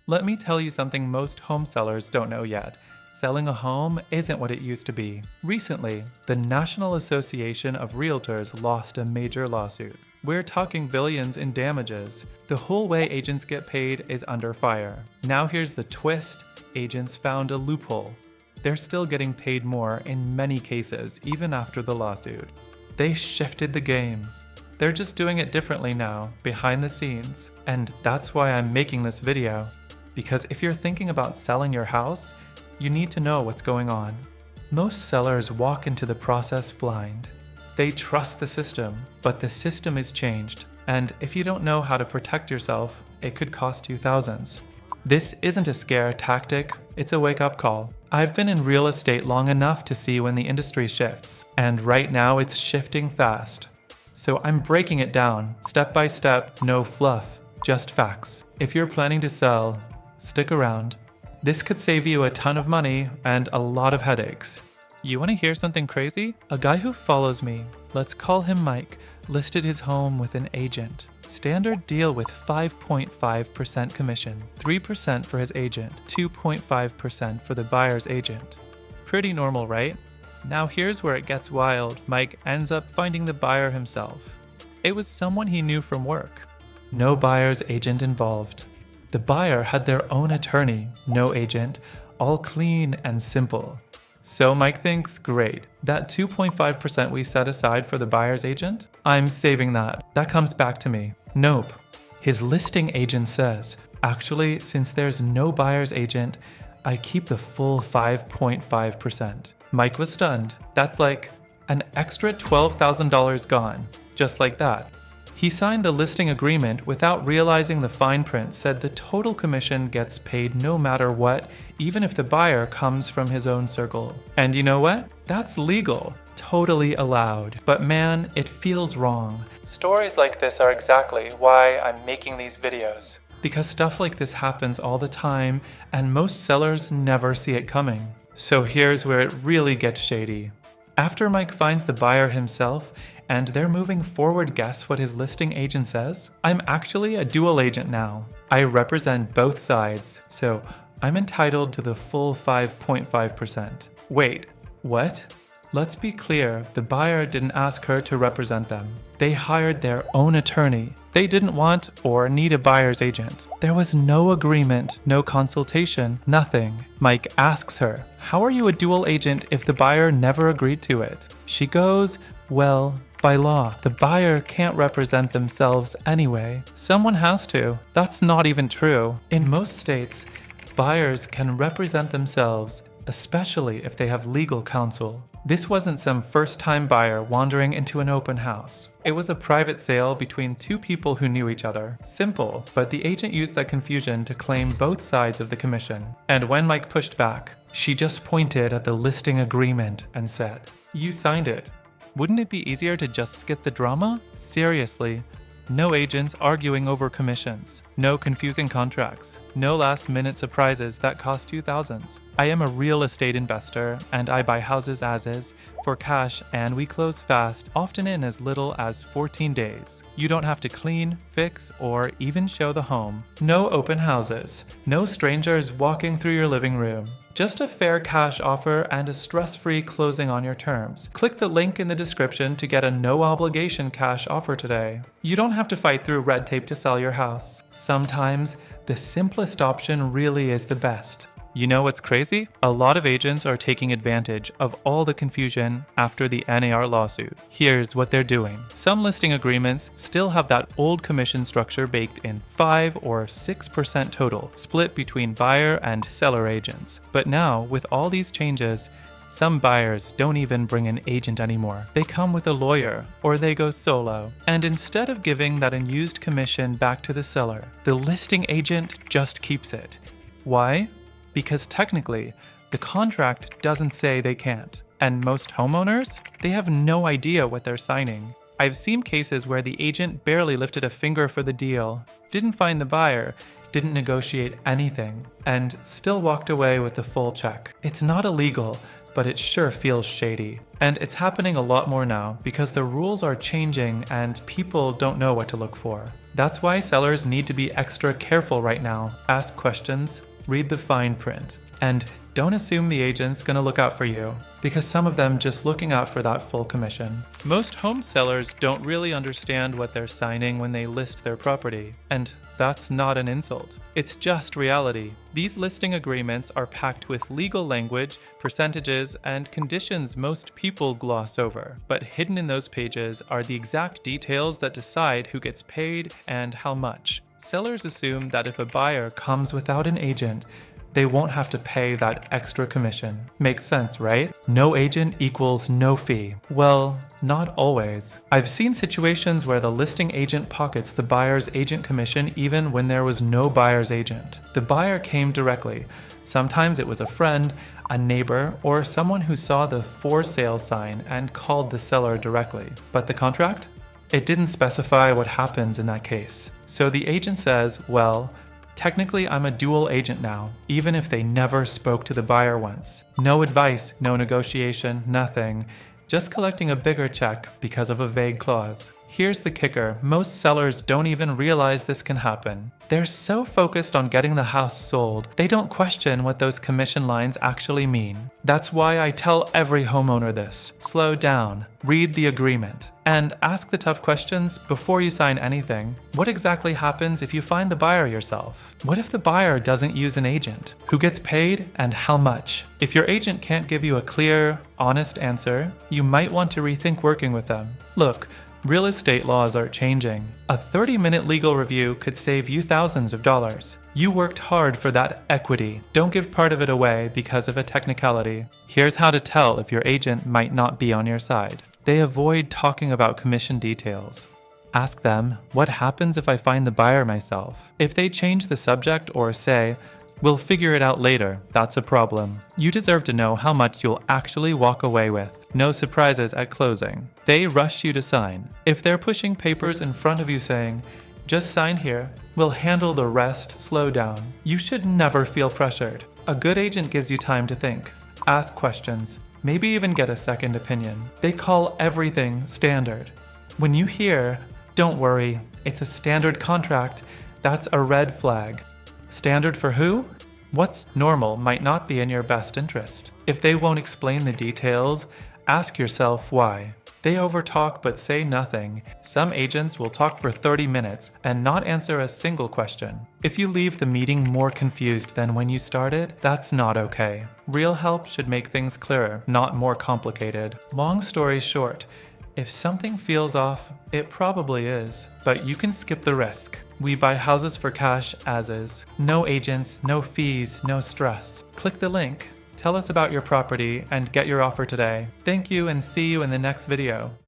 Let me tell you something most home sellers don't know yet. Selling a home isn't what it used to be. Recently, the National Association of Realtors lost a major lawsuit. We're talking billions in damages. The whole way agents get paid is under fire. Now here's the twist: agents found a loophole. They're still getting paid more in many cases, even after the lawsuit. They shifted the game. They're just doing it differently now, behind the scenes. And that's why I'm making this video. Because if you're thinking about selling your house, you need to know what's going on. Most sellers walk into the process blind. They trust the system, but the system is changed. And if you don't know how to protect yourself, it could cost you thousands. This isn't a scare tactic, it's a wake-up call. I've been in real estate long enough to see when the industry shifts, and right now it's shifting fast. So I'm breaking it down, step by step, no fluff, just facts. If you're planning to sell, stick around. This could save you a ton of money and a lot of headaches. You want to hear something crazy? A guy who follows me, let's call him Mike, listed his home with an agent. Standard deal with 5.5% commission, 3% for his agent, 2.5% for the buyer's agent. Pretty normal, right? Now here's where it gets wild. Mike ends up finding the buyer himself. It was someone he knew from work. No buyer's agent involved. The buyer had their own attorney, no agent, all clean and simple. So Mike thinks, great, that 2.5% we set aside for the buyer's agent, I'm saving that. That comes back to me. Nope. His listing agent says, actually, since there's no buyer's agent, I keep the full 5.5%. Mike was stunned. That's like an extra $12,000 gone, just like that. He signed a listing agreement without realizing the fine print said the total commission gets paid no matter what, even if the buyer comes from his own circle. And you know what? That's legal. Totally allowed. But man, it feels wrong. Stories like this are exactly why I'm making these videos. Because stuff like this happens all the time, and most sellers never see it coming. So here's where it really gets shady. After Mike finds the buyer himself, and they're moving forward, guess what his listing agent says? I'm actually a dual agent now. I represent both sides, so I'm entitled to the full 5.5%. Wait, what? Let's be clear, the buyer didn't ask her to represent them. They hired their own attorney. They didn't want or need a buyer's agent. There was no agreement, no consultation, nothing. Mike asks her, how are you a dual agent if the buyer never agreed to it? She goes, well, by law, the buyer can't represent themselves anyway. Someone has to. That's not even true. In most states, buyers can represent themselves, especially if they have legal counsel. This wasn't some first-time buyer wandering into an open house. It was a private sale between two people who knew each other. Simple, but the agent used that confusion to claim both sides of the commission. And when Mike pushed back, she just pointed at the listing agreement and said, "You signed it. Wouldn't it be easier to just skip the drama?" Seriously. No agents arguing over commissions. No confusing contracts. No last-minute surprises that cost you thousands. I am a real estate investor, and I buy houses as is, for cash, and we close fast, often in as little as 14 days. You don't have to clean, fix, or even show the home. No open houses. No strangers walking through your living room. Just a fair cash offer and a stress-free closing on your terms. Click the link in the description to get a no-obligation cash offer today. You don't have to fight through red tape to sell your house. Sometimes, the simplest option really is the best. You know what's crazy? A lot of agents are taking advantage of all the confusion after the NAR lawsuit. Here's what they're doing. Some listing agreements still have that old commission structure baked in, 5 or 6% total, split between buyer and seller agents. But now, with all these changes, some buyers don't even bring an agent anymore. They come with a lawyer, or they go solo. And instead of giving that unused commission back to the seller, the listing agent just keeps it. Why? Because technically, the contract doesn't say they can't. And most homeowners, they have no idea what they're signing. I've seen cases where the agent barely lifted a finger for the deal, didn't find the buyer, didn't negotiate anything, and still walked away with the full check. It's not illegal, but it sure feels shady. And it's happening a lot more now because the rules are changing and people don't know what to look for. That's why sellers need to be extra careful right now. Ask questions, read the fine print, and don't assume the agent's gonna look out for you, because some of them just looking out for that full commission. Most home sellers don't really understand what they're signing when they list their property, and that's not an insult. It's just reality. These listing agreements are packed with legal language, percentages, and conditions most people gloss over. But hidden in those pages are the exact details that decide who gets paid and how much. Sellers assume that if a buyer comes without an agent, they won't have to pay that extra commission. Makes sense, right? No agent equals no fee. Well, not always. I've seen situations where the listing agent pockets the buyer's agent commission even when there was no buyer's agent. The buyer came directly. Sometimes it was a friend, a neighbor, or someone who saw the for sale sign and called the seller directly. But the contract? It didn't specify what happens in that case. So the agent says, well, technically, I'm a dual agent now, even if they never spoke to the buyer once. No advice, no negotiation, nothing. Just collecting a bigger check because of a vague clause. Here's the kicker, most sellers don't even realize this can happen. They're so focused on getting the house sold, they don't question what those commission lines actually mean. That's why I tell every homeowner this. Slow down, read the agreement, and ask the tough questions before you sign anything. What exactly happens if you find the buyer yourself? What if the buyer doesn't use an agent? Who gets paid and how much? If your agent can't give you a clear, honest answer, you might want to rethink working with them. Look, real estate laws are changing. A 30-minute legal review could save you thousands of dollars. You worked hard for that equity. Don't give part of it away because of a technicality. Here's how to tell if your agent might not be on your side. They avoid talking about commission details. Ask them, what happens if I find the buyer myself? If they change the subject or say, we'll figure it out later, that's a problem. You deserve to know how much you'll actually walk away with. No surprises at closing. They rush you to sign. If they're pushing papers in front of you saying, just sign here, we'll handle the rest, slow down. You should never feel pressured. A good agent gives you time to think, ask questions, maybe even get a second opinion. They call everything standard. When you hear, don't worry, it's a standard contract, that's a red flag. Standard for who? What's normal might not be in your best interest. If they won't explain the details, ask yourself why. They overtalk but say nothing. Some agents will talk for 30 minutes and not answer a single question. If you leave the meeting more confused than when you started, that's not okay. Real help should make things clearer, not more complicated. Long story short, if something feels off, it probably is, but you can skip the risk. We buy houses for cash as is. No agents, no fees, no stress. Click the link. Tell us about your property and get your offer today. Thank you and see you in the next video.